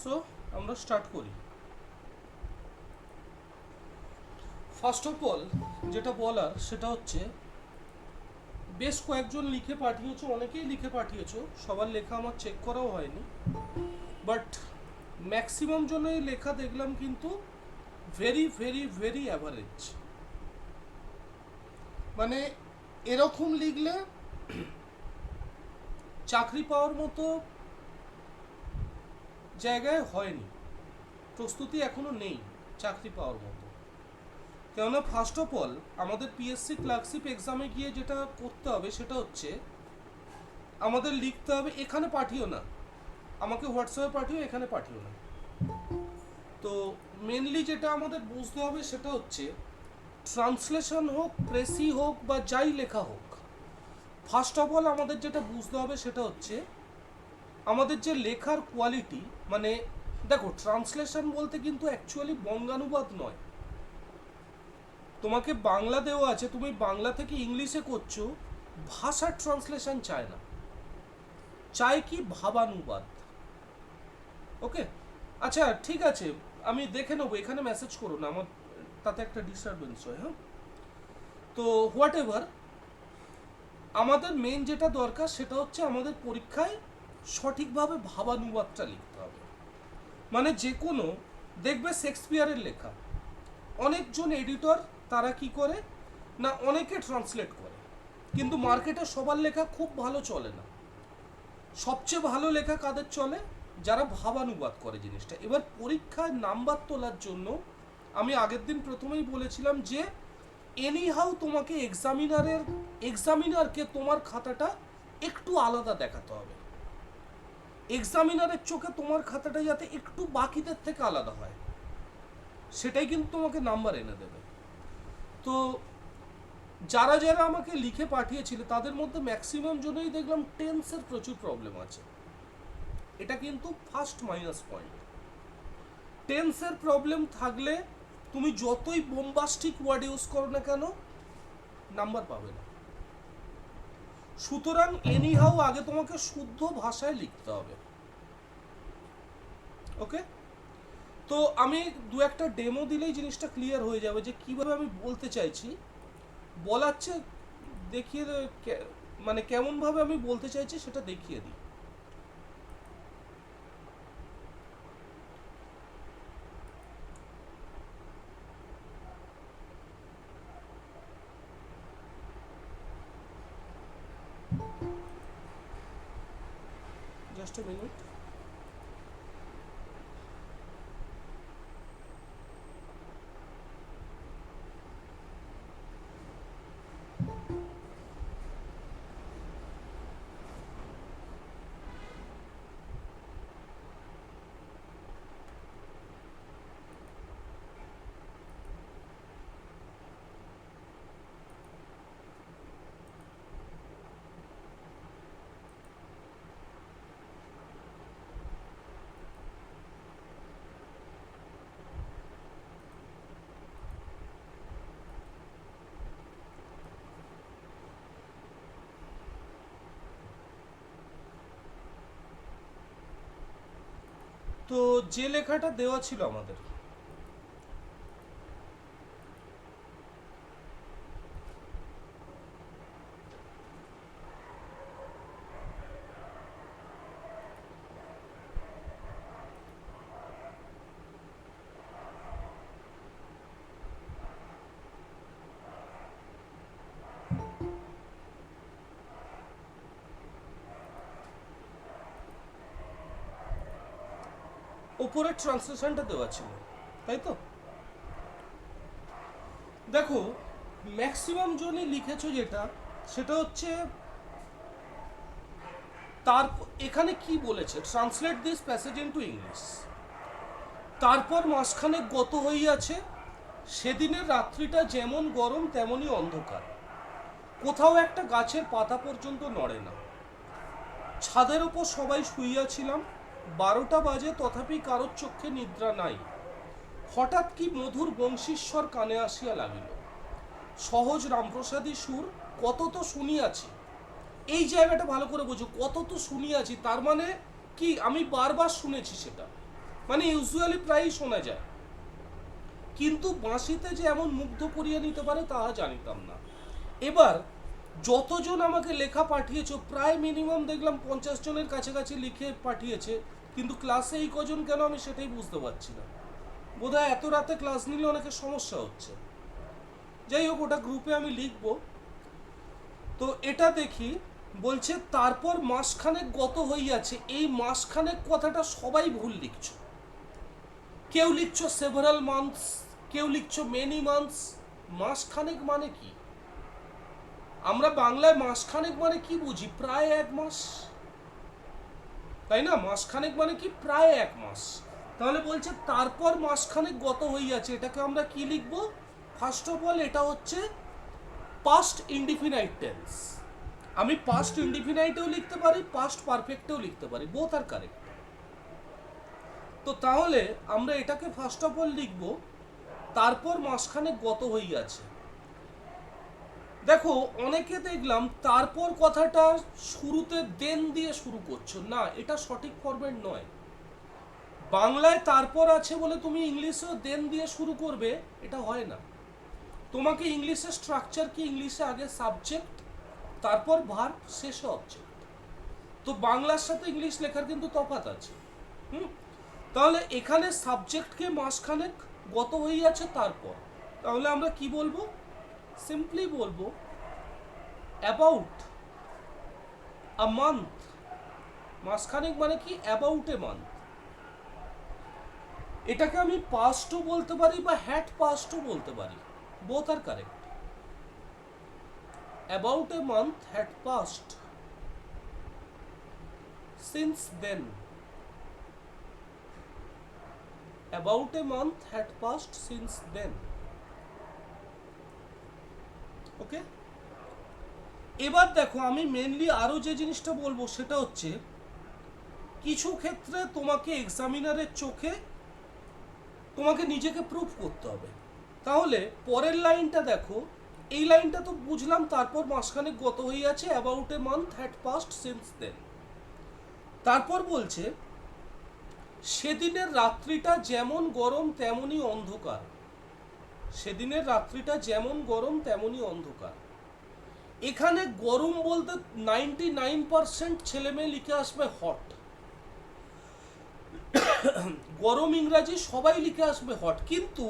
So আমরা start করি। First of all যেটা বলার সেটা হচ্ছে, বেশ কয়েকজন লিখে পাঠিয়েছো, অনেকেই লিখে পাঠিয়েছো, সবার লেখা আমার চেক করাও হয়নি, বাট ম্যাক্সিমাম জনের লেখা দেখলাম কিন্তু ভেরি ভেরি ভেরি অ্যাভারেজ। মানে এরকম লিখলে চাকরি পাওয়ার মতো জায়গায় হয়নি, প্রস্তুতি এখনো নেই চাকরি পাওয়ার মতো। কেননা ফার্স্ট অফ অল আমাদের পিএসসি ক্লার্কশিপ এক্সামে গিয়ে যেটা করতে হবে সেটা হচ্ছে আমাদের লিখতে হবে, এখানে পাঠিও না, আমাকে হোয়াটসঅ্যাপে পাঠিও, এখানে পাঠিও না। তো মেনলি যেটা আমাদের বুঝতে হবে সেটা হচ্ছে ট্রান্সলেশন হোক, প্রেসি হোক বা যাই লেখা হোক, ফার্স্ট অফ অল আমাদের যেটা বুঝতে হবে সেটা হচ্ছে আমাদের যে লেখার কোয়ালিটি। মানে দেখো, ট্রান্সলেশন বলতে কিন্তু অ্যাকচুয়ালি বঙ্গানুবাদ নয়। তোমাকে বাংলা দেওয়া আছে, তুমি বাংলা থেকে ইংলিশে করছো, ভাষার ট্রান্সলেশন চায় না, চায় কি ভাবানুবাদ। ওকে, আচ্ছা ঠিক আছে, আমি দেখে নেবো, এখানে মেসেজ করো না, আমার তাতে একটা ডিস্টারবেন্স হয়। হ্যাঁ, তো হোয়াট এভার, আমাদের মেন যেটা দরকার সেটা হচ্ছে আমাদের পরীক্ষায় সঠিকভাবে ভাবানুবাদটা লিখতে হবে। মানে যে কোনো, দেখবে শেক্সপিয়ারের লেখা অনেকজন এডিটর তারা কি করে না, অনেকে ট্রান্সলেট করে, কিন্তু মার্কেটে সবার লেখা খুব ভালো চলে না। সবচেয়ে ভালো লেখা কাদের চলে? যারা ভাবানুবাদ করে জিনিসটা। এবার পরীক্ষায় নাম্বার তোলার জন্য আমি আগের দিন প্রথমেই বলেছিলাম যে এনিহাউ তোমাকে এক্সামিনারকে তোমার খাতাটা একটু আলাদা দেখাতে হবে। এক্সামিনারের চোখে তোমার খাতাটা যাতে একটু বাকিদের থেকে আলাদা হয়, সেটাই কিন্তু তোমাকে নাম্বার এনে দেবে। তো যারা যারা আমাকে লিখে পাঠিয়েছিল তাদের মধ্যে ম্যাক্সিমাম জনেই দেখলাম টেন্সের প্রচুর প্রবলেম আছে। এটা কিন্তু ফার্স্ট মাইনাস পয়েন্ট। টেন্সের প্রবলেম থাকলে তুমি যতই বোম্বাস্টিক ওয়ার্ড ইউজ করো না কেন, নাম্বার পাবে না। সুতরাং এনিহাউ আগে তোমাকে শুদ্ধ ভাষায় লিখতে হবে। ওকে, তো আমি দু একটা ডেমো দিলেই জিনিসটা ক্লিয়ার হয়ে যাবে যে কিভাবে আমি বলতে চাইছি। বলাচ্ছে দেখিয়ে, মানে কেমনভাবে আমি বলতে চাইছি সেটা দেখিয়ে দিই। Just a minute. তো যে লেখাটা দেওয়া ছিল আমাদের, ওপরের ট্রান্সলেশনটা দেওয়া ছিল, তাই তো? দেখো, ম্যাক্সিমাম জনই লিখেছো যেটা, সেটা হচ্ছে তার এখানে কি বলেছে, translate this passage into English. তারপর মাসখানে গত হইয়াছে, সেদিনের রাত্রিটা যেমন গরম তেমনই অন্ধকার, কোথাও একটা গাছের পাতা পর্যন্ত নড়ে না। ছাদের ওপর সবাই শুইয়াছিলাম, 12টা বাজে, তথাপি কারোর চক্ষে নিদ্রা নাই। হঠাৎ কি মধুর বংশীস্বর কানে আসিয়া লাগিল, সহজ রামপ্রসাদী সুর, কত তো শুনিয়াছি। এই জায়গাটা ভালো করে বোঝো, কত তো শুনিয়াছি, তার মানে কি আমি বারবার শুনেছি সেটা। মানে ইউজুয়ালি প্রায়ই শোনা যায়, কিন্তু বাঁশিতে যে এমন মুগ্ধ করিয়ে নিতে পারে তাহা জানিতাম না। এবার যতজন আমাকে লেখা পাঠিয়েছো, প্রায় মিনিমাম দেখলাম 50 জনের কাছাকাছি লিখে পাঠিয়েছে, কিন্তু ক্লাসে এই কজন কেন আমি সেটাই বুঝতে পারছি না। বোধহয় এত রাতে ক্লাস নিলে অনেকের সমস্যা হচ্ছে। যাই হোক, ওটা গ্রুপে আমি লিখব। তো এটা দেখি, বলছে তারপর মাসখানেক গত হইয়াছে। এই মাসখানেক কথাটা সবাই ভুল লিখছো। কেউ লিখছো সেভারাল মান্থস, কেউ লিখছো মেনি মান্থস। মাসখানেক মানে কি? আমরা বাংলায় মাসখানেক মানে কি বুঝি? প্রায় এক মাস, তাই না? মাসখানেক মানে কি? প্রায় এক মাস। তাহলে বলছে তারপর মাসখানেক গত হইয়াছে, এটাকে আমরা কি লিখব? ফার্স্ট অফ অল এটা হচ্ছে পাস্ট ইনডিফিনাইট টেন্স। আমি পাস্ট ইনডিফিনাইটেও লিখতে পারি, পাস্ট পারফেক্টেও লিখতে পারি, বোথ আর কারেক্ট। তো তাহলে আমরা এটাকে ফার্স্ট অফ অল লিখব তারপর মাসখানেক গত হইয়াছে। দেখো, অনেকে দেখলাম তারপর কথাটা শুরুতে দেন দিয়ে শুরু করছো, না, এটা সঠিক ফরম্যাট নয়। বাংলায় তারপর আছে বলে তুমি ইংলিশেও দেন দিয়ে শুরু করবে, এটা হয় না। তোমাকে ইংলিশের স্ট্রাকচার কি? ইংলিশে আগে সাবজেক্ট, তারপর ভার্ব, শেষে অবজেক্ট। তো বাংলার সাথে ইংলিশ লেখার কিন্তু তফাৎ আছে। তাহলে এখানে সাবজেক্টকে মাসখানেক গত হইয়াছে তারপর, তাহলে আমরা কি বলবো? সিম্পলি বলবো অ্যাবাউট আ মান্থ। মাসখানেক মানে কি? About a month. এটাকে আমি পাস্টও বলতে পারি বা হ্যাড পাস্টও বলতে পারি, both are correct. About a month had passed since then. About a month had passed since then. Okay, এবার দেখো, আমি মেনলি আরো যে জিনিসটা বলবো সেটা হচ্ছে কিছু ক্ষেত্রে তোমাকে এক্সামিনারের চোখে তোমাকে নিজেকে প্রুভ করতে হবে। তাহলে পরের লাইনটা দেখো, এই লাইনটা তো বুঝলাম তারপর মাসখানেক গত হইয়াছে, about a month had passed since then. তারপর বলছে সেদিনের রাত্রিটা যেমন গরম তেমনই অন্ধকার। সেদিনের রাত্রিটা যেমন গরম তেমনই অন্ধকার। এখানে গরম বলতে 99% ছেলে মেয়ে লিখে আসবে হট। গরম ইংরাজি সবাই লিখে আসবে হট, কিন্তু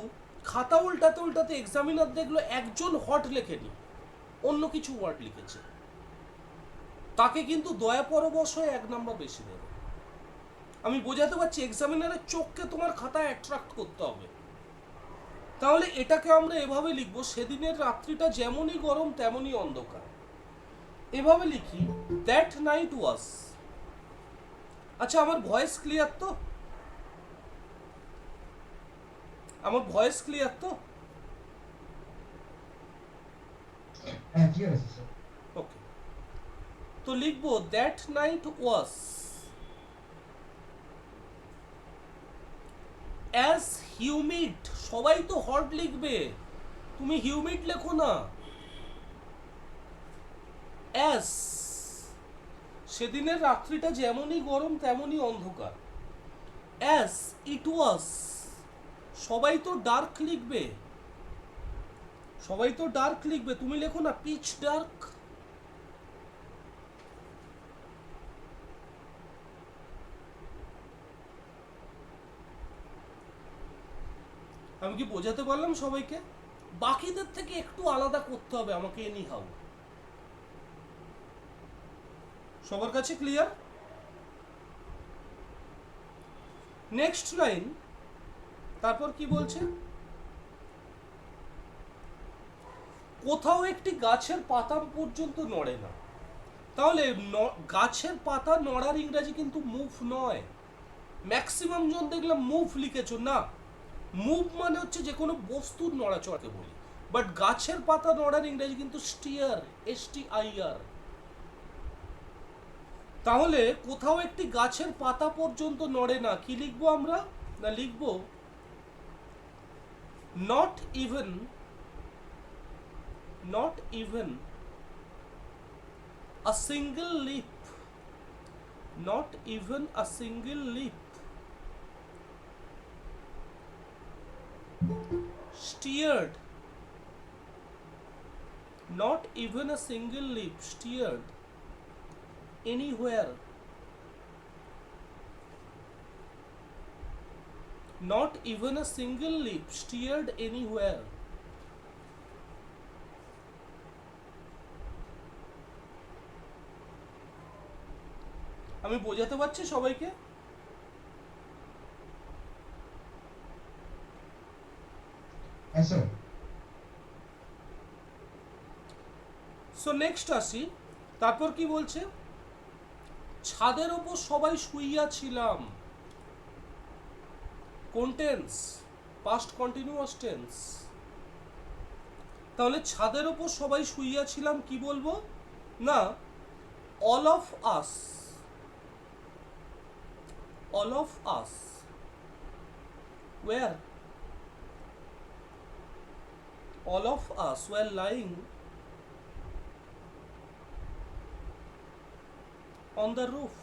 খাতা উল্টাতে উল্টাতে এক্সামিনার দেখলো একজন হট লেখেনি, অন্য কিছু ওয়ার্ড লিখেছে, তাকে কিন্তু দয়া পরবশ হয়ে 1 নাম্বার বেশি দেবে। আমি বোঝাতে পারছি, এক্সামিনারের চোখকে তোমার খাতায় অ্যাট্রাক্ট করতে হবে। তাহলে এটাকে আমরা এভাবে লিখবো, সেদিনের রাত্রিটা যেমনই গরম তেমনই অন্ধকার। এভাবে লিখি, দ্যাট নাইট ওয়াজ। আচ্ছা, আমার ভয়েস ক্লিয়ার তো? আমার ভয়েস ক্লিয়ার তো? ওকে, তো লিখবো that night was as humid. সবাই তো হট লিখবে, তুমি হিউমিড লেখো না। অ্যাজ, সেদিনের রাত্রিটা যেমনই গরম তেমনই অন্ধকার। অ্যাজ ইট ওয়াজ, সবাই তো ডার্ক লিখবে, সবাই তো ডার্ক লিখবে, তুমি লেখো না পিচ ডার্ক। আমি কি বোঝাতে পারলাম সবাইকে? বাকিদের থেকে একটু আলাদা করতে হবে আমাকে, এনি হাউ। সবার কাছে ক্লিয়ার? নেক্সট লাইন, তারপর কি বলছে? কোথাও একটি গাছের পাতা পর্যন্ত নড়ে না। তাহলে গাছের পাতা নড়ার ইংরাজি কিন্তু মুভ নয়। ম্যাক্সিমাম জন দেখলাম মুভ লিখেছো, না। মুভ মানে হচ্ছে যে কোনো বস্তুর নড়াচড়াকে বলি, বাট গাছের পাতা নড়ার ইংরেজি কিন্তু স্টিয়ার, STIR। তাহলে কোথাও একটি গাছের পাতা পর্যন্ত নড়ে না, কি লিখবো আমরা? না, লিখবো not even, not even a single leap. Not even a single leap Steered. Not even a single leap. Steered. Anywhere. Not even a single leap. Steered anywhere. আমি বোঝাতে পারছি সবাইকে? Yes, sir. সো নেক্সট আসি, তারপর কি বলছে? ছাদের ওপর সবাই শুইয়া ছিলাম। কোন টেন্স? Past continuous tense. তাহলে ছাদের ওপর সবাই শুইয়া ছিলাম কি বলবো? না, all of us. All of us. Where? All of us were lying on the roof.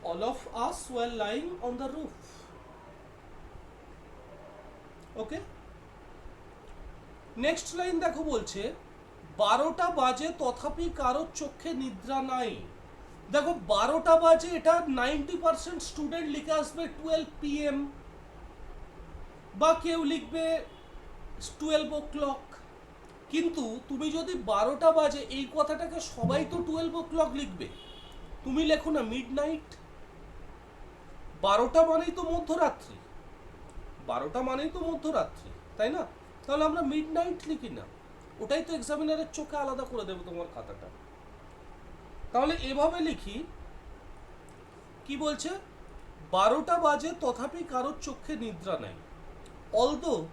All of us were lying on the roof. Okay? Next line দেখো, বলছে 12টা বাজে তথাপি কারোর চোখে নিদ্রা নাই। দেখো 12টা বাজে, এটা 90% স্টুডেন্ট লিখে আসবে 12 PM, বা কেউ লিখবে 12 o'clock। কিন্তু তুমি যদি 12টা বাজে এই কথাটাকে সবাই তো 12 o'clock লিখবে, তুমি লেখো না মিড নাইট। 12টা মানেই তো মধ্যরাত্রি, 12টা মানেই তো মধ্যরাত্রি, তাই না? তাহলে আমরা মিড নাইট লিখি না, ওটাই তো এক্সামিনারের চোখে আলাদা করে দেবো তোমার খাতাটা। তাহলে এভাবে লিখি, কি বলছে? 12টা বাজে তথাপি কারোর চোখে নিদ্রা নাই। although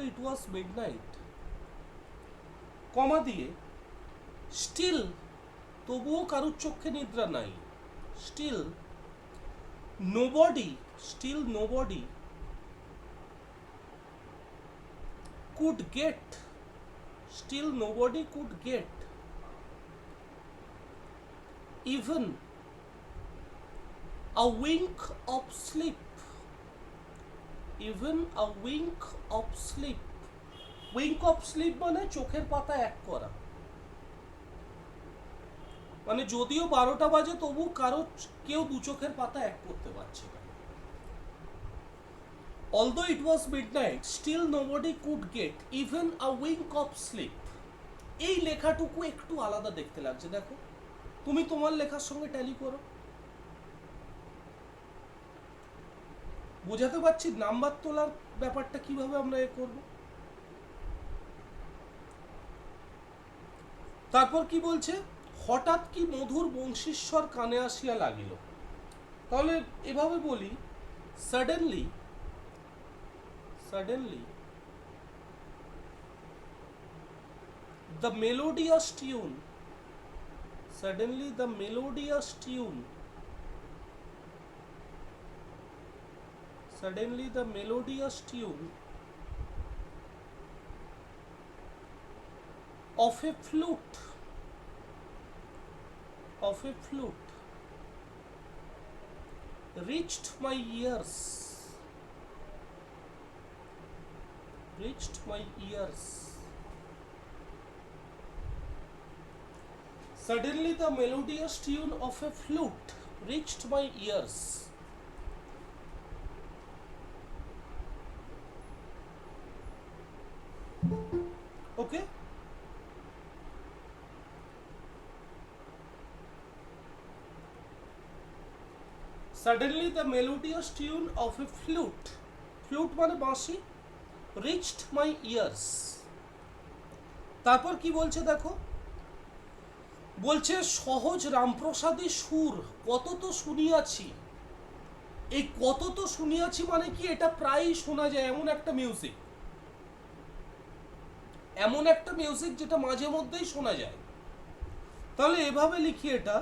it was midnight, কমা দিয়ে স্টিল, তবুও কারোর চোখে নিদ্রা নাই। Still nobody could get even a wink of sleep. wink of sleep মানে চোখের পাতা এক করা, মানে যদিও 12টা বাজে তবু কেউ দু চোখের পাতা এক করতে পারছে না। although it was midnight still nobody could get even a wink of sleep. এই লেখাটুকু একটু আলাদা দেখতে লাগছে, দেখো তুমি তোমার লেখার সঙ্গে ট্যালি করো। বোঝাতে পারছি নাম্বার তোলার ব্যাপারটা কিভাবে আমরা করব। তারপর কি বলছে? হঠাৎ কি মধুর বংশীস্বর কানে আসিয়া লাগিল। তাহলে এভাবে বলি, suddenly the melodious tune of a flute reached my ears. Suddenly the melodious tune of a flute reached my ears. Okay? Suddenly the melodious tune of a flute মানে বাঁশি, reached my ears. তারপর কি বলছে দেখো, বলছে সহজ রামপ্রসাদী সুর কত তো শুনিয়াছি। এই কত তো শুনিয়াছি মানে কি? এটা প্রায়ই শোনা যায়, এমন একটা মিউজিক যেটা মাঝে মধ্যেই শোনা যায়। তাহলে এভাবে লিখি এটা,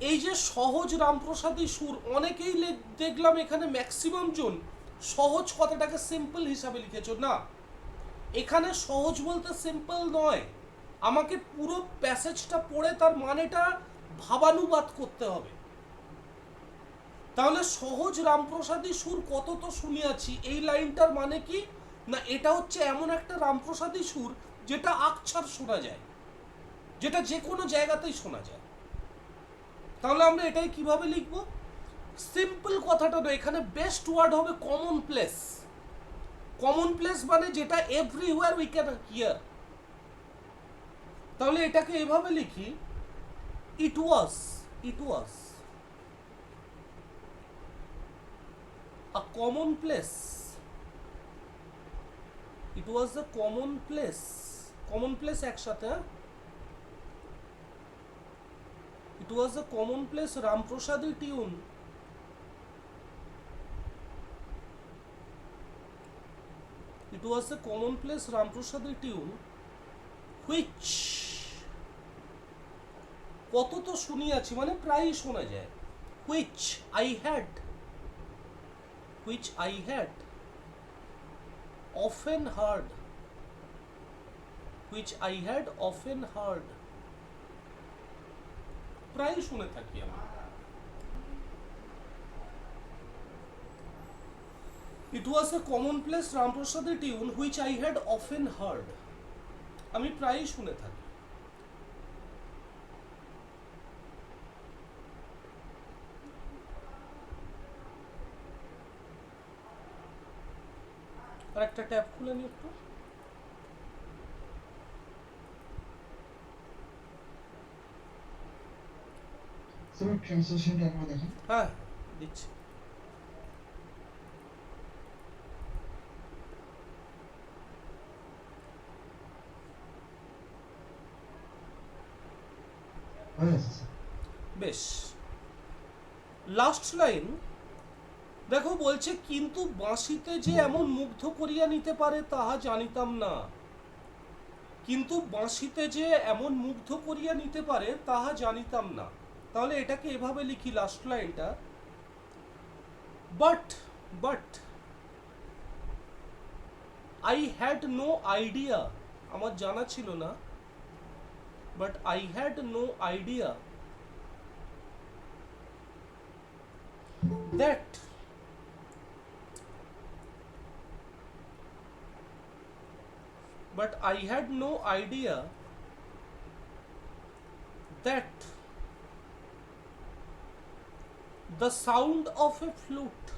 এই যে সহজ রামপ্রসাদী সুর, অনেকেই দেখলাম এখানে ম্যাক্সিমাম জন সহজ কথাটাকে সিম্পল হিসাবে লিখেছো। না, এখানে সহজ বলতে সিম্পল নয়, আমাকে পুরো প্যাসেজটা পড়ে তার মানেটা ভাবানুবাদ করতে হবে। তাহলে সহজ রামপ্রসাদী সুর কত তো শুনিয়াছি, এই লাইনটার মানে কি না, এটা হচ্ছে এমন একটা রামপ্রসাদী সুর যেটা আকছার শোনা যায়, যেটা যে কোনো জায়গাতেই শোনা যায়। তাহলে আমরা এটাই কিভাবে লিখব? সিম্পল কথাটা না, এখানে বেস্ট ওয়ার্ড হবে কমন প্লেস। কমন প্লেস মানে যেটা এভরিওয়্যার উই ক্যান হিয়ার। তাহলে এটাকে এভাবে লিখি, ইট ওয়াজ a common place. It was a common place. Common place একসাথে, হ্যাঁ? It was a common place Ramprasadi tune. It was a common place Ramprasadi tune which, কত তো শুনিয়াছি মানে প্রায়ই শোনা যায়, which I had often heard, প্রায় শুনে থাকি আমরা। It was a commonplace Ramprasadi tune which I had often heard, আমি প্রায়ই শুনে থাকি। আর একটা ট্যাব খুলে নি একটু। স্যার ট্রান্সলেশনটা একবার দেখেন। হ্যাঁ, দিচ্ছি। বেশ, লাস্ট লাইন দেখো, বলছে কিন্তু বাঁশিতে যে এমন মুগ্ধ করিয়া নিতে পারে তাহা জানিতাম না। কিন্তু বাঁশিতে যে এমন মুগ্ধ করিয়া নিতে পারে তাহা জানিতাম না। তাহলে এটাকে এভাবে লিখি লাস্ট লাইনটা, but I had no idea, আমার জানা ছিল না, but I had no idea that but I had no idea that the sound of a flute,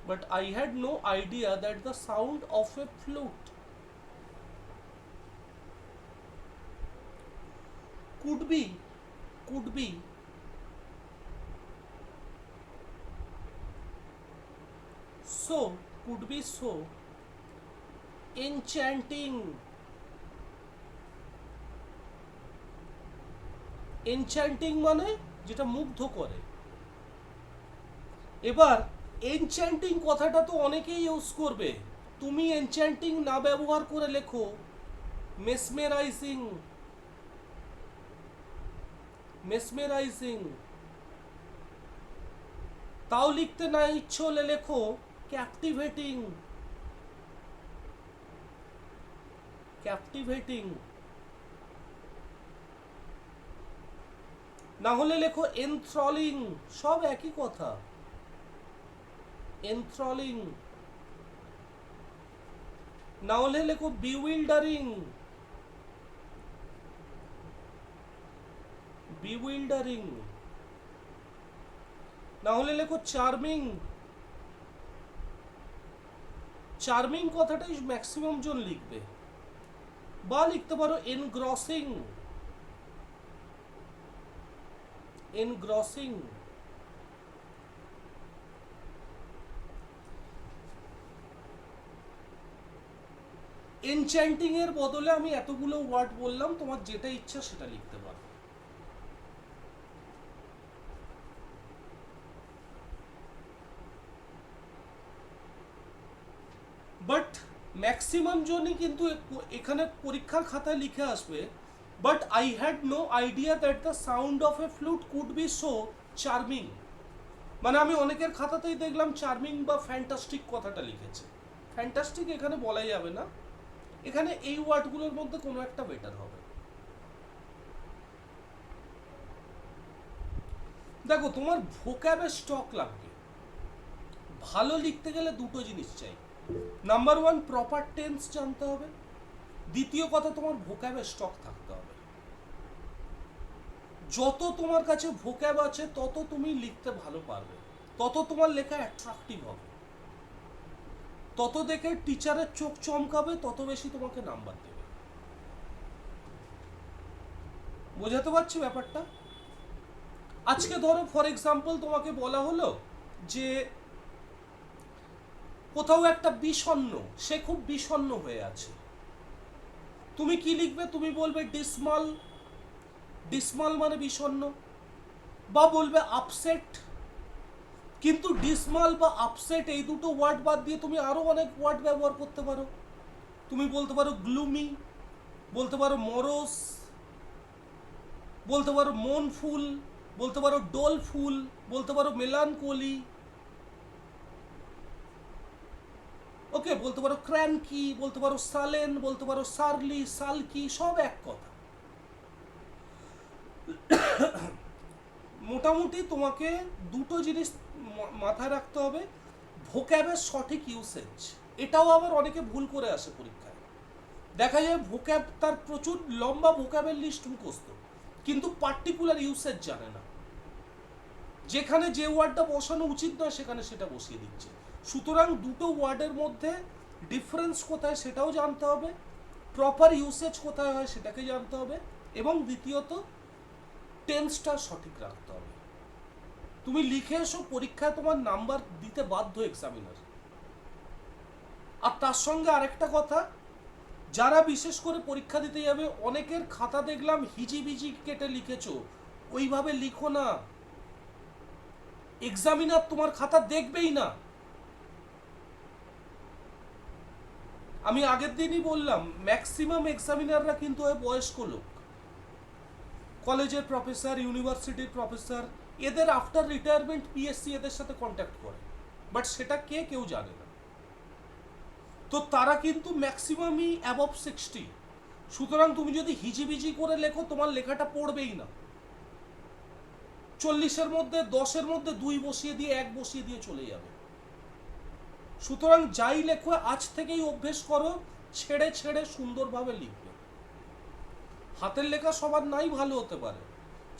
but I had no idea that the sound of a flute could be so enchanting মানে যেটা মুগ্ধ করে। এবার enchanting কথাটা তো অনেকেই use করবে, তুমি এনচ্যান্টিং না ব্যবহার করে লেখো মেসমেরাইজিং। তাও লিখতে না ইচ্ছে হলে লেখো ক্যাপটিভেটিং। না হলে লেখো এনথ্রলিং, সব একই কথা, এনথ্রলিং। না হলে লেখো বিউইল্ডারিং, না হলে লেখো চার্মিং। কথাটাই ম্যাক্সিমাম জন লিখবে, বা লিখতে পারো এনগ্রসিং। এনচ্যান্টিং এর বদলে আমি এতগুলো ওয়ার্ড বললাম, তোমার যেটা ইচ্ছা সেটা লিখতে পারো। বাট ম্যাক্সিমাম জনই কিন্তু এখানে পরীক্ষার খাতায় লিখে আসবে but I had no idea that the sound of a flute could be so charming. মানে আমি অনেকের খাতাতেই দেখলাম চার্মিং বা ফ্যান্টাস্টিক কথাটা লিখেছে। ফ্যান্টাস্টিক এখানে বলাই যাবে না, এখানে এই ওয়ার্ডগুলোর মধ্যে কোনো একটা বেটার হবে। দেখো, তোমার ভোক্যাবের স্টক লাগবে। ভালো লিখতে গেলে দুটো জিনিস চাই। নাম্বার ওয়ান, প্রপার টেন্স জানতে হবে। দ্বিতীয় কথা, তোমার ভোক্যাবের স্টক থাকতে হবে। যত তোমার কাছে ভোক্যাব আছে তত তুমি লিখতে ভালো পারবে, তত তোমার লেখা অ্যাট্রাকটিভ হবে, তত দেখে টিচারের চোখ চমকাবে, তত বেশি তোমাকে নাম্বার দেবে। বোঝাতে পারছি ব্যাপারটা? আজকে ধরো ফর এক্সাম্পল তোমাকে বলা হলো যে কোথাও একটা বিষণ্ণ, সে খুব বিষণ্ণ হয়ে আছে, তুমি কি লিখবে? তুমি বলবে ডিসমাল। ডিসমাল মানে বিষণ্ণ, বা বলবে আপসেট। কিন্তু ডিসমাল বা আপসেট এই দুটো ওয়ার্ড বাদ দিয়ে তুমি আরো অনেক ওয়ার্ড ব্যবহার করতে পারো। তুমি বলতে পারো গ্লুমি, বলতে পারো মরস, বলতে পারো মনফুল, বলতে পারো ডোলফুল, বলতে পারো মেলানকোলি, ওকে, বলতে পারো ক্র্যানকি, বলতে পারো সালেন, বলতে পারো সার্লি, সালকি, সব এক কথা। মোটামুটি তোমাকে দুটো জিনিস মাথায় রাখতে হবে। ভোক্যাবের সঠিক ইউসেজ, এটাও আবার অনেকে ভুল করে আসে পরীক্ষায়। দেখা যায় ভোক্যাব, তার প্রচুর লম্বা ভোক্যাবের লিস্ট মুখস্থ, কিন্তু পার্টিকুলার ইউসেজ জানে না। যেখানে যে ওয়ার্ডটা বসানো উচিত নয় সেখানে সেটা বসিয়ে দিচ্ছে। সুতরাং দুটো ওয়ার্ডের মধ্যে ডিফারেন্স কোথায় সেটাও জানতে হবে, প্রপার ইউসেজ কোথায় হয় সেটাকে জানতে হবে, এবং দ্বিতীয়ত টেন্সটা সঠিক রাখতে হবে। তুমি লিখে এসো, পরীক্ষায় তোমার নাম্বার দিতে বাধ্য এক্সামিনার। আর তার সঙ্গে আরেকটা কথা, যারা বিশেষ করে পরীক্ষা দিতে যাবে, অনেকের খাতা দেখলাম হিজিবিজি কেটে লিখেছো, ওইভাবে লিখো না। এক্সামিনার তোমার খাতা দেখবেই না। আমি আগের দিনই বললাম, ম্যাক্সিমাম এক্সামিনাররা কিন্তু হয় বয়স্ক লোক, কলেজের প্রফেসর, ইউনিভার্সিটির প্রফেসর, এদের আফটার রিটায়ারমেন্ট পিএসসি এদের সাথে কন্ট্যাক্ট করে, বাট সেটা কে কেউ জানে না। তো তারা কিন্তু ম্যাক্সিমামই অ্যাবভ 60। সুতরাং তুমি যদি হিজিবিজি করে লেখো, তোমার লেখাটা পড়বেই না। 40-এর মধ্যে 10-এর মধ্যে 2 বসিয়ে দিয়ে 1 বসিয়ে দিয়ে চলে যাবে। সুতরাং যাই লেখো আজ থেকেই অভ্যেস করো, ছেড়ে ছেড়ে সুন্দরভাবে লিখবে। হাতের লেখা সবার নাই ভালো হতে পারে,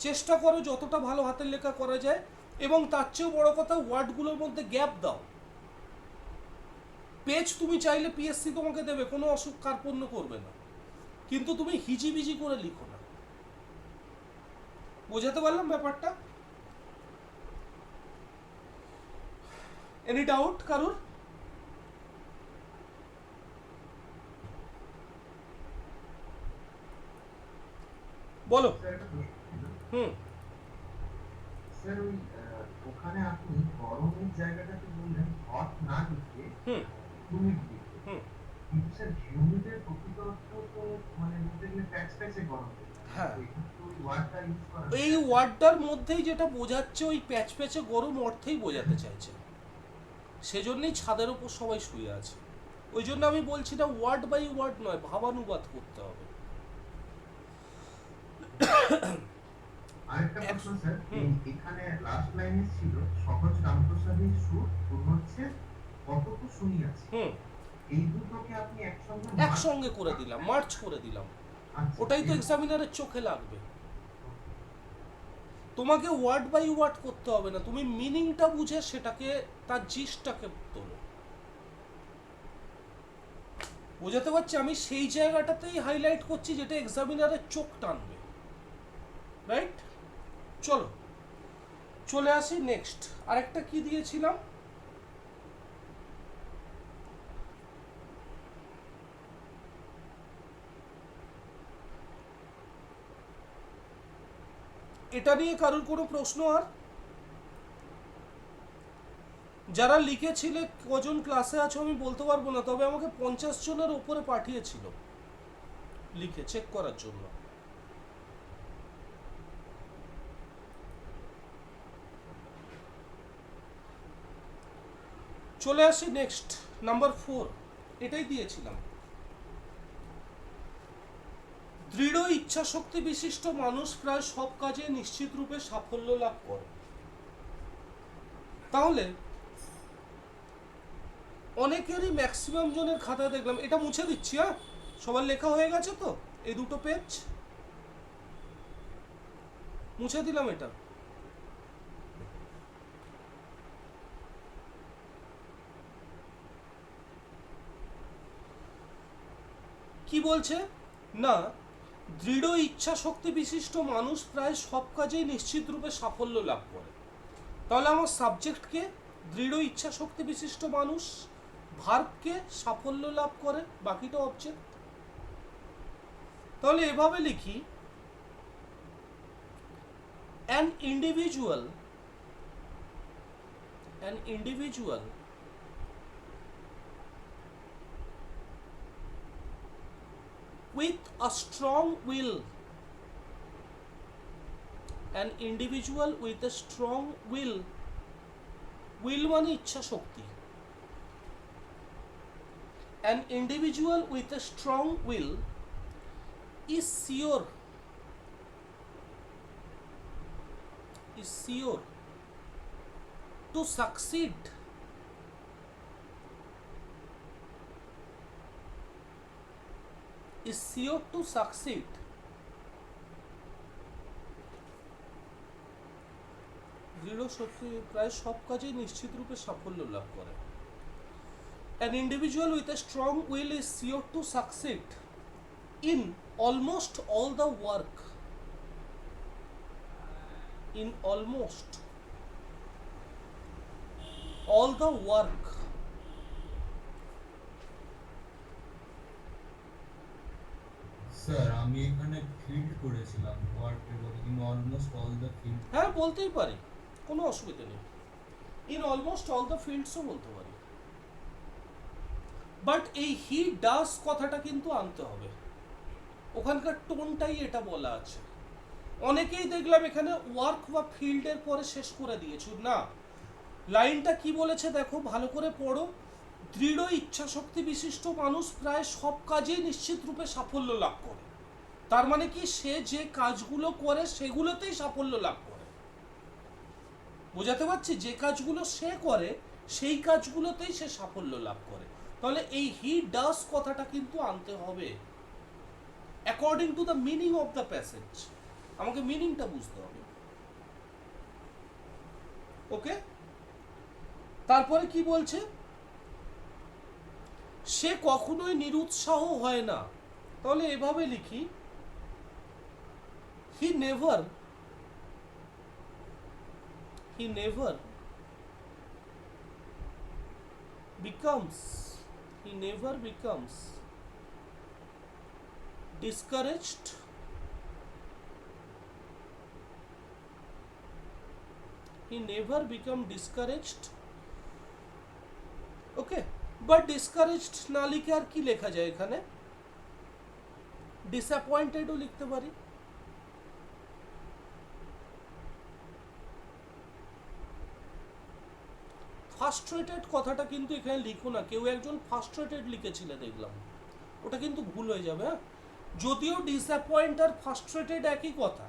চেষ্টা করো যতটা ভালো হাতের লেখা করা যায়, এবং তার চেয়েও বড় কথা, ওয়ার্ডগুলোর মধ্যে গ্যাপ দাও। পেজ তুমি চাইলে পিএসসি তোমাকে দেবে, কোনো কার্পণ্য করবে না, কিন্তু তুমি হিজিবিজি করে লিখো না। বোঝাতে পারলাম ব্যাপারটা? এনি ডাউট কারুর? বলো। স্যার একটা প্রশ্ন ছিল। হুম স্যার ওই ওখানে আপনি গরমের জায়গাটাতে বললেন হট না লিখে হুম হিউমিড লিখে, হুম কিন্তু স্যার হিউমিডের প্রকৃত অর্থ তো মানে বলতে গেলে প্যাচ প্যাচে গরম। হ্যাঁ, তো এখানে তো ওই ওয়ার্ডটা ইউজ করা এই ওয়ার্ডটার মধ্যেই যেটা বোঝাচ্ছে, ওই প্যাচ প্যাচে গরম অর্থেই বোঝাতে চাইছে। সেজন্যই ছাদের উপর সবাই শুয়ে আছে। ওই জন্য আমি বলছি না, ওয়ার্ড বাই ওয়ার্ড নয়, ভাবানুবাদ করতে হবে। আরেকটা প্রশ্ন স্যার, এখানে লাস্ট লাইনে ছিল সহজ রামপ্রসাদের সুর হচ্ছে কতটুকু শুনিয়াছে, হুম, এই দুটোকে আপনি একসঙ্গে একসঙ্গে করে দিলাম, মার্চ করে দিলাম। ওটাই তো এক্সামিনারের চোখে লাগবে। তোমাকে ওয়ার্ড বাই ওয়ার্ড করতে হবে না, তুমি মিনিংটা বুঝে সেটাকে, তার জিস্টটাকে তোলো। বোঝাতে পারছি? আমি সেই জায়গাটাতেই হাইলাইট করছি যেটা এক্সামিনারের চোখ টানবে। রাইট? চলো চলে আসি নেক্সট। আরেকটা কি দিয়েছিলাম? এটা নিয়ে কারোর কোনো প্রশ্ন? আর যারা লিখেছিলে কজন ক্লাসে আছো আমি বলতে পারবো না, তবে আমাকে 50 জনের ওপরে পাঠিয়েছিল লিখে চেক করার জন্য। চলে আসি নেক্সট নাম্বার 4, এটাই দিয়েছিলাম। দৃঢ় ইচ্ছাশক্তি বিশিষ্ট মানুষ প্রায় সব কাজে নিশ্চিত রূপে সাফল্য লাভ করে। তাহলে অনেকেরই ম্যাক্সিমাম জনের খাতা দেখলাম, এটা মুছে দিচ্ছি, হ্যাঁ সবার লেখা হয়ে গেছে তো, এই দুটো পেজ মুছে দিলাম। এটা কি বলছে না, দৃঢ় ইচ্ছা শক্তি বিশিষ্ট মানুষ প্রায় সব কাজেই নিশ্চিত রূপে সাফল্য লাভ করে। তাহলে আমার সাবজেক্টকে দৃঢ় ইচ্ছা শক্তি বিশিষ্ট মানুষ, ভার্বকে সাফল্য লাভ করে, বাকিটা অবজেক্ট। তাহলে এভাবে লিখি, an individual with a strong will, an individual with a strong will মানে ইচ্ছা শক্তি, an individual with a strong will is sure to succeed দৃঢ় শক্তি প্রায় সব কাজেই নিশ্চিত রূপে সাফল্য লাভ করে। An individual with a strong will is sure to succeed in almost all the work. Sir আমি এখানে ফিল্ড করেছিলাম ওয়ার্কের বদলে in almost all the field. হ্যাঁ বলতেই পারি, কোনো অসুবিধা নেই, ইন অলমোস্ট অল দ্য ফিল্ডসও বলতে পারি, বাট এই হি ডাস কথাটা কিন্তু আনতে হবে, ওখানকার টোনটাই এটা বলা আছে। অনেকেই দেখলাম এখানে ওয়ার্ক বা ফিল্ডের পরে শেষ করে দিয়েছো, না, লাইনটা কি বলেছে দেখো, ভালো করে পড়ো। দৃঢ় ইচ্ছাশক্তি বিশিষ্ট মানুষ প্রায় সব কাজেই নিশ্চিত রূপে সাফল্য লাভ করে। তার মানে কি, সে যে কাজগুলো করে সেগুলোতেই সাফল্য লাভ করে। বোঝাতে পারছি, যে কাজগুলো সে করে সেই কাজগুলোতেই সে সাফল্য লাভ করে। তাহলে এই হি ডাস কথাটা কিন্তু আনতে হবে according to the meaning of the passage. আমাকে মিনিংটা বুঝতে হবে, ওকে। তারপরে কি বলছে, সে কখনোই নিরুৎসাহ হয় না। তাহলে এভাবে লিখি, he never becomes discouraged okay. But discouraged না লিখে আর কি লেখা যায় এখানে, ডিসঅ্যাপয়েন্টেডও লিখতে পারি। ফার্স্ট্রেটেড কথাটা কিন্তু এখানে লিখো না, কেউ একজন ফার্স্ট্রেটেড লিখেছিলে দেখলাম, ওটা কিন্তু ভুল হয়ে যাবে। হ্যাঁ, যদিও ডিসঅ্যাপয়েন্ট আর ফার্স্ট্রেটেড একই কথা,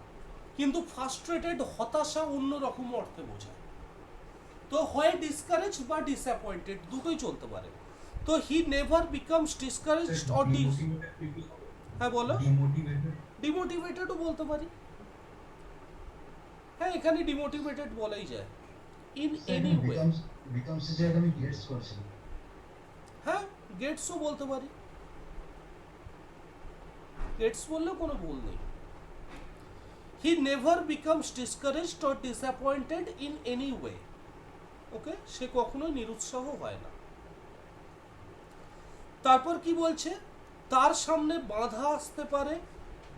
কিন্তু ফার্স্ট্রেটেড হতাশা অন্য রকম অর্থে বোঝায়। তো হয় ডিসকারেজ বা ডিসঅ্যাপয়েন্টেড, দুটোই চলতে পারে। তো হি নেভার বিকামস ডিসকারেজড অর হ্যাঁ বলো, ডিমোটিভেটেডও বলতে পারি। হ্যাঁ, এখানে ডিমোটিভেটেড বলাই যায়, ইন এনি ওয়ে। becomes এর জায়গায় আমি গেটস করছি। হ্যাঁ, গেটসও বলতে পারি, গেটস বললেও কোনো ভুল নেই। He never becomes discouraged or disappointed in any way, okay. সে কখনোই নিরুৎসাহ হয় না। তারপর কি বলছে, তার সামনে বাধা আসতে পারে,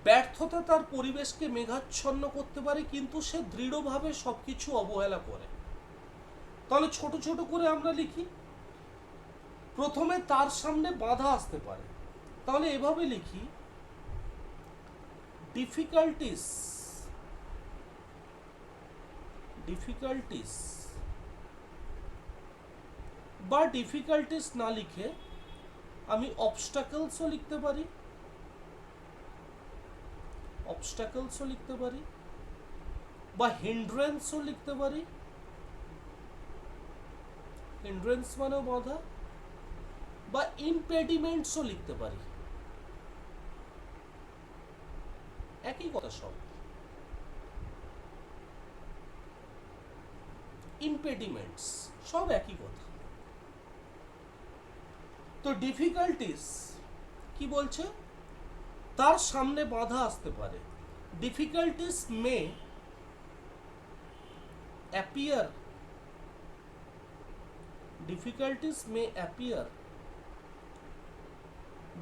ব্যর্থতা তার পরিবেশকে মেঘাচ্ছন্ন করতে পারে, কিন্তু সে দৃঢ়ভাবে সবকিছু অবহেলা করে। তাহলে ছোট ছোট করে আমরা লিখি, প্রথমে তার সামনে বাধা আসতে পারে, তাহলে এভাবে লিখি, difficulties বা ডিফিকাল্টিস না লিখে আমি অবস্টাকলসও লিখতে পারি, অবস্টাকলসও লিখতে পারি, বা হিন্ড্রেন্সও লিখতে পারি। হিন্ড্রেন্স মানেও বাধা, বা ইমপেডিমেন্টসও লিখতে পারি। একই কথা সব। ইমপেডিমেন্টস সব একই কথা। তো ডিফিকাল্টিস কি বলছে, তার সামনে বাধা আসতে পারে। ডিফিকাল্টিস মে appear, difficulties may appear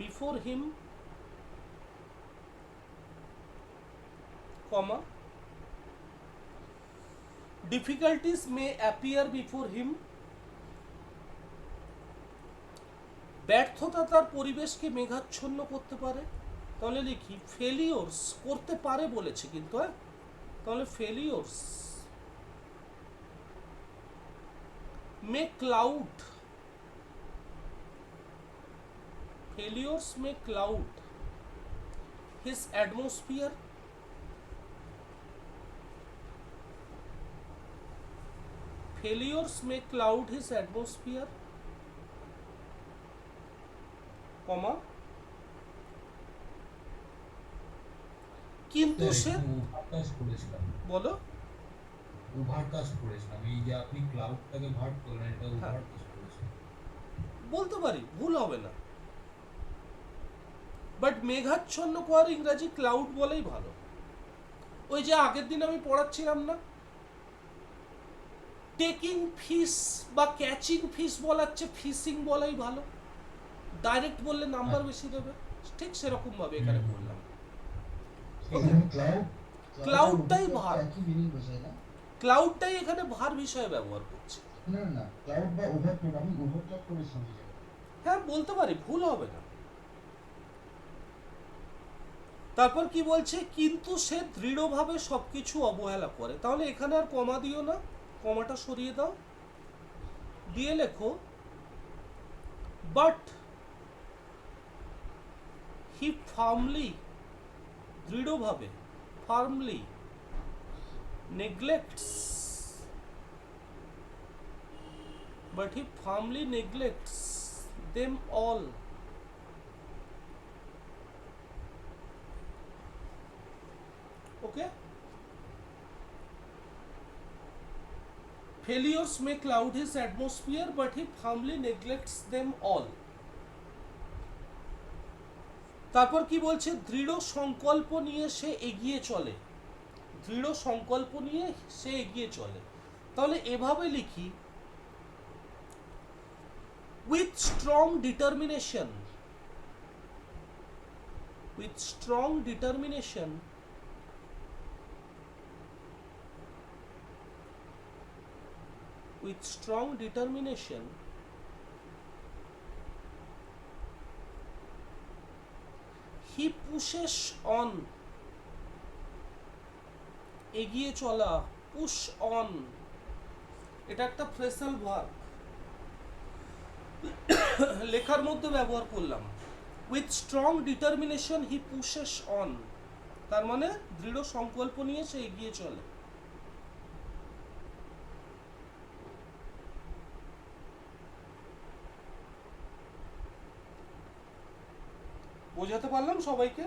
before him, comma, difficulties may appear before him, ব্যর্থতা তার পরিবেশকে মেঘাচ্ছন্ন করতে পারে। তাহলে লিখি ফেলিওরস, করতে পারে বলেছে কিন্তু, হ্যাঁ, তাহলে ফেলিওরস may cloud, failures may cloud his atmosphere, failures may cloud his atmosphere, comma, কিন্তু সে, ওভারকাস্ট করেছিলাম, বলো, ওভারকাস্ট করেছিলাম। এই যে আপনি ক্লাউডটাকে ভার্ট করলেন, এটা হ্যাঁ। ওভারকাস্ট করেছিলাম। বলতে পারি, ভুল হবে না, বাট মেঘাচ্ছন্ন করার ইংরাজি ক্লাউড বলেই ভালো। ওই যে আগের দিন আমি পড়াচ্ছিলাম না, টেকিং ফিস বা ক্যাচিং ফিস বলাচ্ছে ফিশিং বলাই ভালো, ডাইরেক্ট বললে নাম্বার বেশি দেবে। ঠিক সেরকম ভাবে এখানে বললাম। এখানে ক্লাউড ক্লাউডটাই ভার, একই মিনিং বোঝায় না? ক্লাউডটাই এখানে ভার বিষয়ে ব্যবহার করছে। না না, ক্লাউড বা ওভারটোন, আমি ওভারটপ করে সমঝে যাব। হ্যাঁ বলতে পারি, ভুল হবে না। তারপর কি বলছে, কিন্তু সে দৃঢ়ভাবে সবকিছু অবহেলা করে। তাহলে এখানে আর কমা দিও না, কমাটা সরিয়ে দাও, দিয়ে লেখো বাট হি ফার্মলি, দৃঢ়ভাবে, firmly neglects, but he firmly neglects them all, okay. Failures may cloud his atmosphere, but he firmly neglects them all. তারপর কি বলছে, দৃঢ় সংকল্প নিয়ে সে এগিয়ে চলে, দৃঢ় সংকল্প নিয়ে সে এগিয়ে চলে। তাহলে এভাবে লিখি, with strong determination, with strong determination with strong determination he pushes on, এগিয়ে চলা, পুশ অন, এটা একটা ফ্রেসাল ভার্ব, লেখার মধ্যে ব্যবহার করলাম। With strong determination he pushes on, তার মানে দৃঢ় সংকল্প নিয়ে সে এগিয়ে চলে। বোঝাতে পারলাম সবাইকে?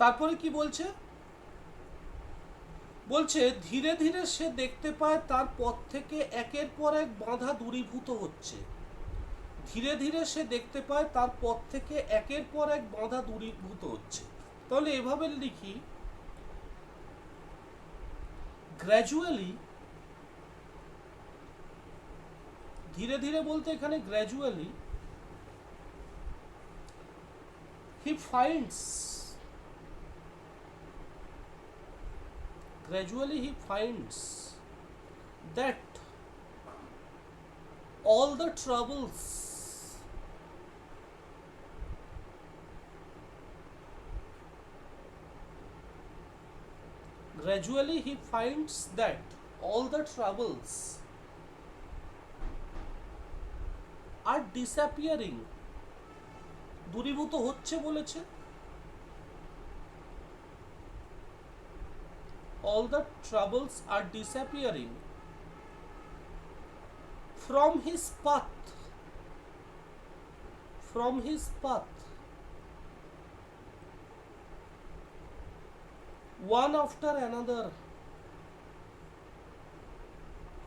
তারপরে কি বলছে, বলছে ধীরে ধীরে সে দেখতে পায় তার পথ থেকে একের পর এক বাধা দূরীভূত হচ্ছে। ধীরে ধীরে সে দেখতে পায় তার পথ থেকে একের পর এক বাধা দূরীভূত হচ্ছে। তাহলে এভাবে লিখি, গ্র্যাজুয়ালি, ধীরে ধীরে বলতে এখানে gradually, he finds, gradually he finds that all the troubles Gradually he finds that all the troubles are disappearing. দূরীভূত হচ্ছে বলেছে। All the troubles are disappearing from his path. From his path. One after another.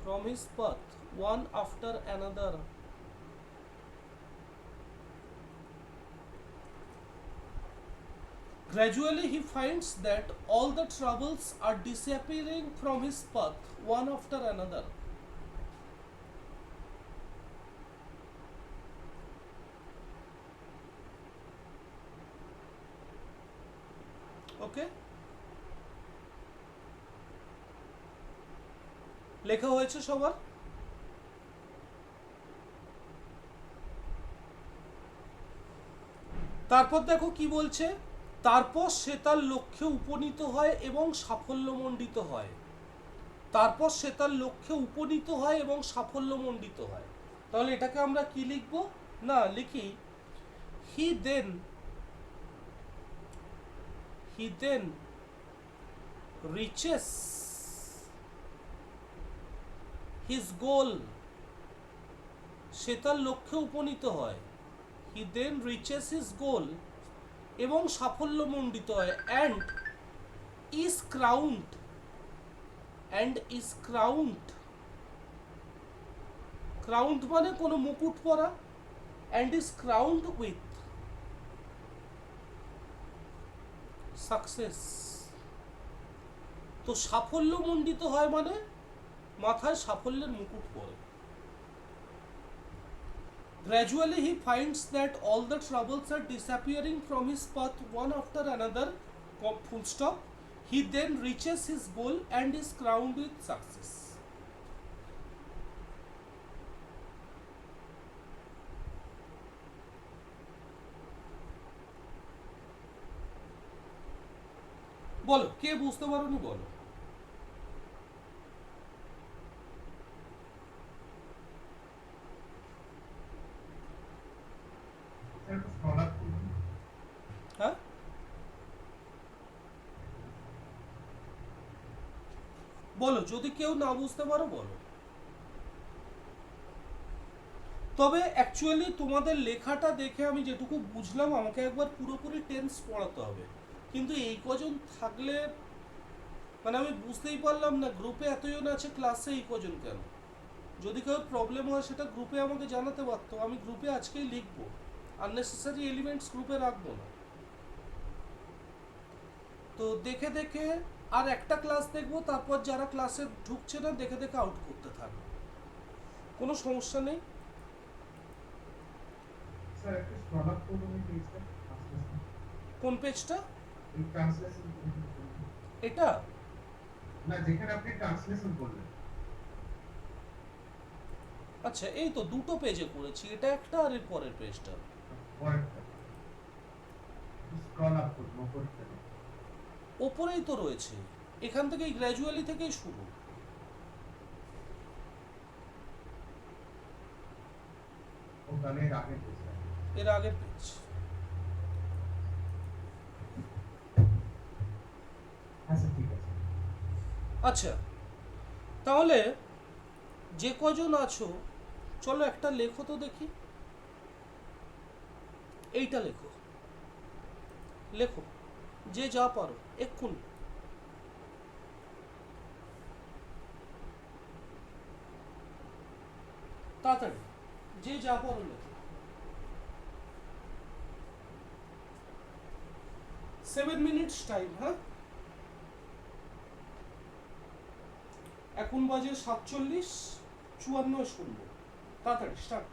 From his path. One after another. Gradually he finds that all the troubles are disappearing from his path, one after another. Okay? লেখা হয়েছে সবার? তারপর দেখো কি বলছে, তারপর সে তার লক্ষ্যে উপনীত হয় এবং সাফল্যমণ্ডিত হয়। তারপর সে তার লক্ষ্যে উপনীত হয় এবং সাফল্যমণ্ডিত হয়। তাহলে এটাকে আমরা কি লিখব? না লিখি হি দেন রিচেস হিজ গোল। সে তার লক্ষ্যে উপনীত হয়। হি দেন রিচেস হিজ গোল এবং সাফল্যমণ্ডিত হয়। অ্যান্ড ইজ ক্রাউন্ড ক্রাউন্ড মানে কোনো মুকুট পরা। And is crowned with success. তো সাফল্যমণ্ডিত হয় মানে মাথায় সাফল্যের মুকুট পরে। Gradually he finds that all the troubles are disappearing from his path one after another, full stop. He then reaches his goal and is crowned with success. বলো কে বুঝতে পারোনি বলো। স্যার একটু স্ক্রল আপ করুন। হ্যাঁ বলো, যদি কেউ না বুঝতে পারো বলো। তবে অ্যাকচুয়ালি তোমাদের লেখাটা দেখে আমি যেটুকু বুঝলাম, আমাকে একবার পুরোপুরি টেন্স পড়াতে হবে। কিন্তু এই কজন থাকলে মানে আমি বুঝতেই পারলাম না, গ্রুপে এতজন আছে, ক্লাসে এই কজন কেন? যদি কারোর প্রবলেম হয় সেটা গ্রুপে আমাকে জানাতে পারতো, আমি গ্রুপে আজকেই লিখবো। আননেসেসারি এলিমেন্টস গ্রুপে রাখবো না। তো দেখে দেখে আর একটা ক্লাস দেখবো, তারপর যারা ক্লাসে ঢুকছে না দেখে দেখে আউট করতে থাকবে, কোনো সমস্যা নেই। স্যার একটু স্ক্রল আপ করুন এই পেজটা, ট্রান্সলেশন। কোন পেজটা? এই ট্রান্সলেশন এটা না, যেখানে আপনি ট্রান্সলেশন করলেন। আচ্ছা, এই তো দুটো পেজে করেছি, এটা একটা আর এর পরের পেজটা। পরেরটা স্ক্রল আপ করুন, উপরটা। ওপরেই তো রয়েছে, এখান থেকেই গ্র্যাজুয়ালি থেকেই শুরু। ও তাহলে এর আগে পেজটা। এর আগের পেজ। আচ্ছা ঠিক আছে। আচ্ছা তাহলে যে কজন আছো চলো একটা লেখো তো দেখি। এইটা লেখো, লেখো যে যা পারো এক্ষুনি। তাড়াতাড়ি যে যা পারো লেখো। 7 মিনিটস টাইম। হ্যাঁ এখন বাজে 47:54। তাড়াতাড়ি স্টার্ট।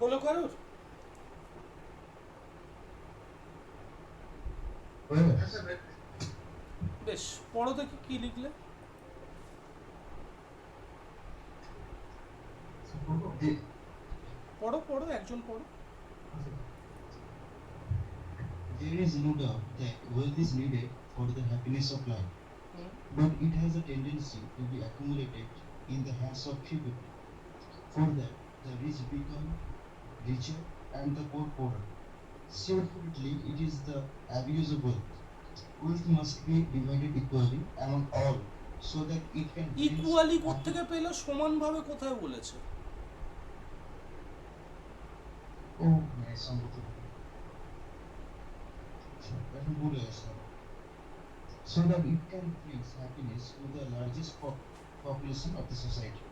হলো কারোর? বেশ, পড়ো দেখি কি লিখলে। পড়ো পড়ো, একজন পড়ো। There is no doubt that wealth is needed for the happiness of life, hmm. but it has a tendency to be accumulated in the hands of few people. For that, the rich become richer and the poor poorer. Subsequently, it is the abuse of wealth. Wealth must be divided equally among all so that it can bring equally কোত্থেকে পেলে? সমানভাবে কোথায় বলেছে? ও সম্ভবত এখন বলে আসলাম so that it can bring happiness to the largest population of the society.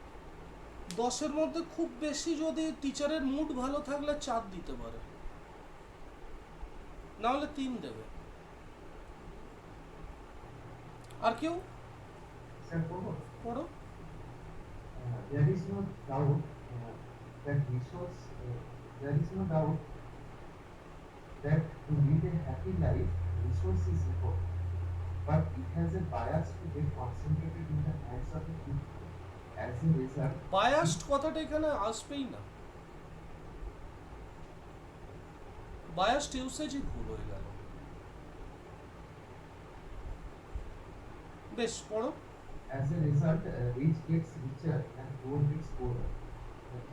10-এর মধ্যে খুব বেশি যদি টিচারের মুড ভালো থাকলে 4 দিতে পারে, না হলে 3 দেবে। আর কেউ? স্যার পড়বো? পড়ো। There is no doubt that to lead a happy life, resource is important, but it has a bias to get concentrated in the hands of a few people. As a result, biased কথাটা এখানে আসবেই না, biased ইউসেজই ভুল হয়ে গেল। বেশ, পড়ো। rich gets richer and poor gets poorer.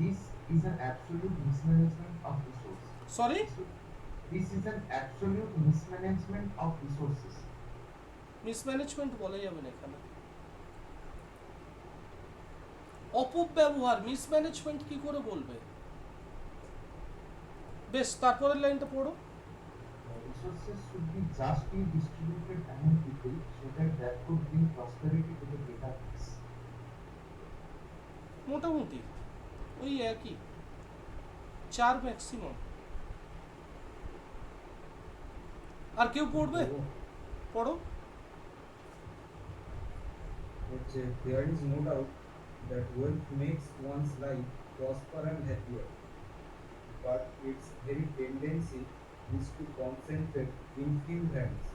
This is an absolute mismanagement of resources. Sorry, This is an absolute mismanagement of resources. Mismanagement বলা যাবে না এখানে, অপব্যবহার। মিসম্যানেজমেন্ট কি করে বলবে? বেশ, তারপরের লাইনটা পড়ো। Resources should be justly distributed among people so that could bring prosperity to the greater mass. মোটামুটি ওই একই, 4 ম্যাক্সিমাম। আর কেউ পড়বে? পড়ো। There is no doubt that wealth makes one's life prosper and happier, but its very tendency is to concentrate in few hands,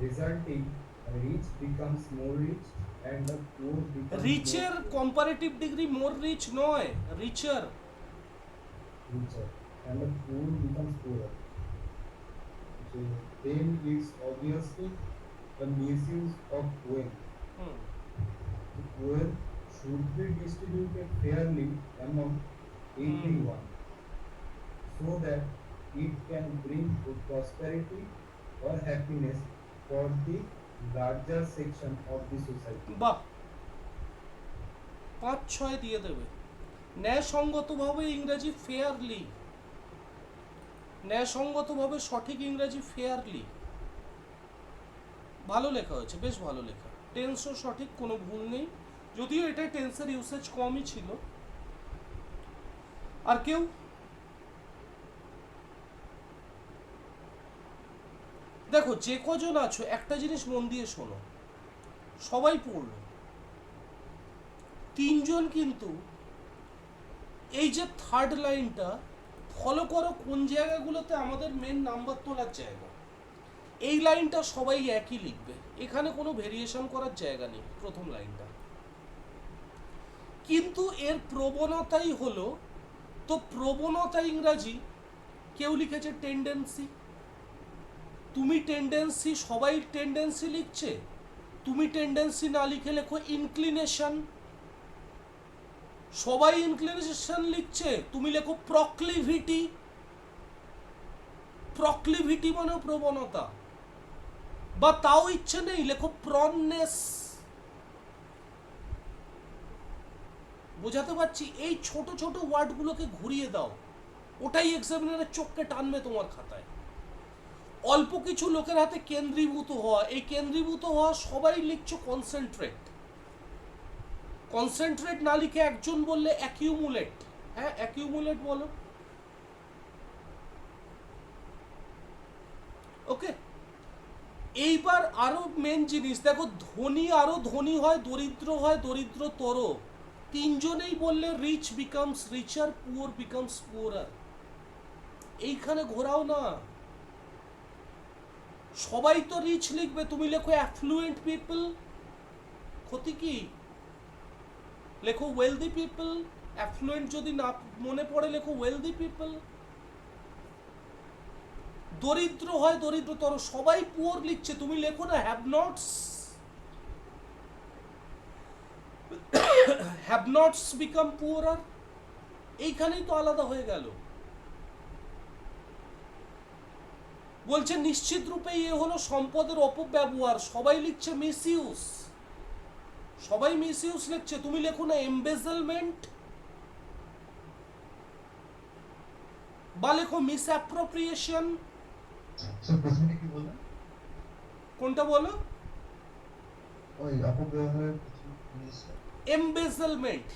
resulting rich becomes more rich and the poor becomes রিচের comparative degree more rich নয়, richer. richer and the poor becomes poorer. So then it's obviously the misuse of wealth. Wealth should be distributed fairly among everyone so that it can bring prosperity or happiness for the larger section of the society. বাহ, 5-6 দিয়ে দেবে। ন্যায়সঙ্গতভাবে ইংরেজি fairly, ন্যায়সঙ্গতভাবে সঠিক ইংরেজি fairly, ভালো লেখা হয়েছে, বেশ ভালো লেখা। টেন্সও সঠিক, কোনো ভুল নেই, যদিও এটা টেন্সের ইউসেজ কমই ছিল। আর কেউ? দেখো, যে কজন আছো একটা জিনিস মন দিয়ে শোনো, সবাই পড়লো, 3 জন কিন্তু এই যে থার্ড লাইনটা ফলো করো, কোন জায়গাগুলোতে আমাদের মেন নাম্বার তোলার জায়গা। এই লাইনটা সবাই একই লিখবে, এখানে কোনো ভেরিয়েশন করার জায়গা নেই প্রথম লাইনটা। কিন্তু এর প্রবণতাই হলো, তো প্রবণতা ইংরাজি কেউ লিখেছে টেন্ডেন্সি, তুমি টেন্ডেন্সি, সবাই টেন্ডেন্সি লিখছে, তুমি টেন্ডেন্সি না লিখে লেখো ইনক্লিনেশন, সবাই ইনক্লিনেশন লিখছে, তুমি লেখো প্রক্লিভিটি, প্রক্লিভিটি মানে প্রবণতা, বা তাও ইচ্ছে নেই লেখো প্রননেস। বোঝাতে পারছি? এই ছোট ছোট ওয়ার্ডগুলোকে ঘুরিয়ে দাও, ওটাই এক্সামিনারের চোখকে টানবে তোমার খাতায়। অল্প কিছু লোকের হাতে কেন্দ্রীভূত হওয়া, এই কেন্দ্রীভূত হওয়া সবাই লিখছো কনসেন্ট্রেট, কনসেন্ট্রেট না লিখে একজন বললে অ্যাকিউমুলেট। হ্যাঁ, অ্যাকিউমুলেট বলো। ওকে, এইবার আরো মেন জিনিস দেখো, ধনী আরো ধনী হয়, দরিদ্র হয় দরিদ্রতর। তিনজনেই বললে রিচ বিকামস রিচার, পুয়ার বিকামস পুয়ারার। এইখানে ঘোরাও না, সবাই তো রিচ লিখবে, তুমি লেখো অ্যাফ্লুয়েন্ট পিপল, ক্ষতি কি? লেখো ওয়েলদি পিপল, অ্যাফ্লুয়েন্ট যদি না মনে পড়ে লেখো ওয়েলদি পিপল। দরিদ্র হয় দরিদ্রতর, সবাই পুয়ার লিখছে, তুমি লেখো না হ্যাভ নটস, হ্যাভ নটস বিকাম পুয়ারার। এইখানেই তো আলাদা হয়ে গেল। বলছে নিশ্চিত রূপে এ হলো সম্পদের অপব্যবহার, সবাই লিখছে মিসইউজ, সবাই মিসইউজ লিখছে, তুমি লেখো না এমবেজলমেন্ট, বা লেখো মিসঅ্যাপ্রোপ্রিয়েশন। স্যার প্রথমে কি বললেন? কোনটা বলো? ওই অপব্যবহারের প্রথমে স্যার। এমবেজলমেন্ট,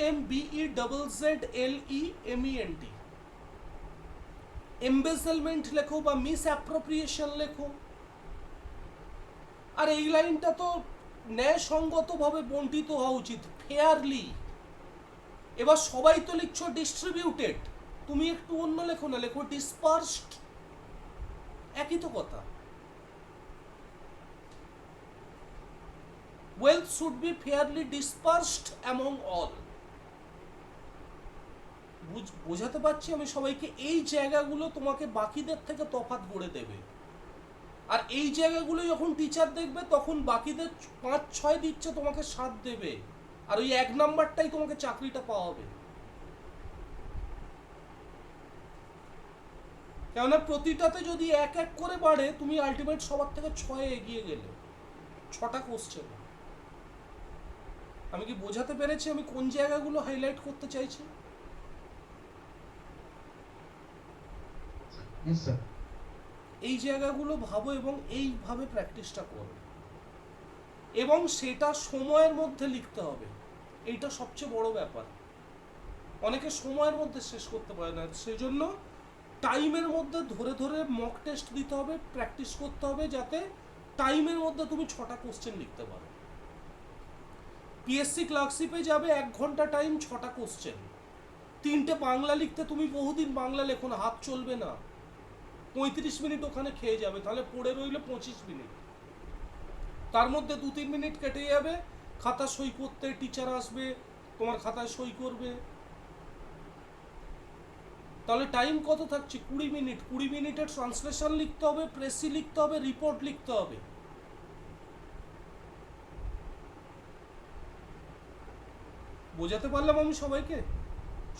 EMBEZZLEMENT, এমবেজলমেন্ট লেখো বা মিসঅ্যাপ্রোপ্রিয়েশন লেখো। আর এই লাইনটা তো ন্যায়সঙ্গতভাবে বন্টিত হওয়া উচিত, ফেয়ারলি। এবার সবাই তো লিখছো ডিস্ট্রিবিউটেড, তুমি একটু অন্য লেখো না, লেখো ডিসপার্সড, একই তো কথা। wealth should be fairly dispersed among all। বোঝাতে পারছি আমি সবাইকে? এই জায়গাগুলো তোমাকে বাকিদের থেকে তফাৎ করে দেবে, আর এই জায়গাগুলো যখন টিচার দেখবে তখন বাকিদের 5-6 দিচ্ছে, তোমাকে 7 দেবে, আর ওই 1 নাম্বারটাই তোমাকে চাকরিটা পাওয়াবে। কেননা প্রতিটাতে যদি 1-1 করে বাড়ে, তুমি আলটিমেট সবার থেকে 6 এগিয়ে গেলে, 6টা কোশ্চেন। আমি কি বোঝাতে পেরেছি আমি কোন জায়গাগুলো হাইলাইট করতে চাইছি? Yes sir. এই জায়গাগুলো ভাবো এবং এইভাবে প্র্যাকটিসটা করো, এবং সেটা সময়ের মধ্যে লিখতে হবে। এইটা সবচেয়ে বড় ব্যাপার, অনেকে সময়ের মধ্যে শেষ করতে পারে না, সেজন্য টাইমের মধ্যে ধরে ধরে মক টেস্ট দিতে হবে, প্র্যাকটিস করতে হবে, যাতে টাইমের মধ্যে তুমি 6টা কোশ্চেন লিখতে পারো। পিএসসি ক্লার্কশিপে যাবে 1 ঘন্টা টাইম, 6টা কোশ্চেন, 3টে বাংলা লিখতে তুমি বহুদিন বাংলা লেখো না, হাত চলবে না, 35 মিনিট ওখানে খেয়ে যাবে, তাহলে পড়ে রইলে 25 মিনিট, তার মধ্যে 2-3 মিনিট কেটে যাবে খাতা সই করতে, টিচার আসবে তোমার খাতায় সই করবে, তাহলে টাইম কত থাকছে? 20 মিনিট। 20 মিনিটের ট্রান্সলেশন লিখতে হবে, প্রেসি লিখতে হবে, রিপোর্ট লিখতে হবে। বোঝাতে পারলাম আমি সবাইকে?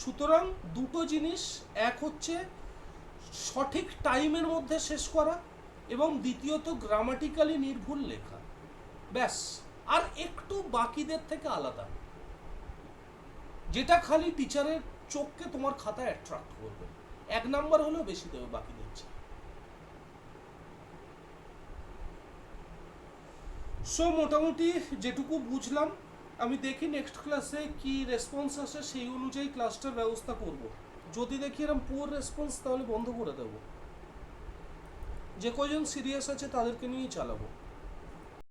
সুতরাং দুটো জিনিস, এক হচ্ছে সঠিক টাইমের মধ্যে শেষ করা, এবং দ্বিতীয়ত গ্রামাটিক্যালি নির্ভুল লেখা, ব্যাস। আর একটু বাকিদের থেকে আলাদা, যেটা খালি টিচারের চোখকে তোমার খাতায় অ্যাট্রাক্ট করবে। 1 নাম্বার হলেও বেশি দেবে বাকিদের চেয়ে। সো মোটামুটি যেটুকু বুঝলাম, আমি দেখি নেক্সট ক্লাসে কি রেসপন্স আসে, সেই অনুযায়ী ক্লাসটার ব্যবস্থা করব। যদি দেখি এরকম পুয়ার রেসপন্স, তাহলে বন্ধ করে দেবো। যে কজন সিরিয়াস আছে তাদেরকে নিয়েই চালাবো।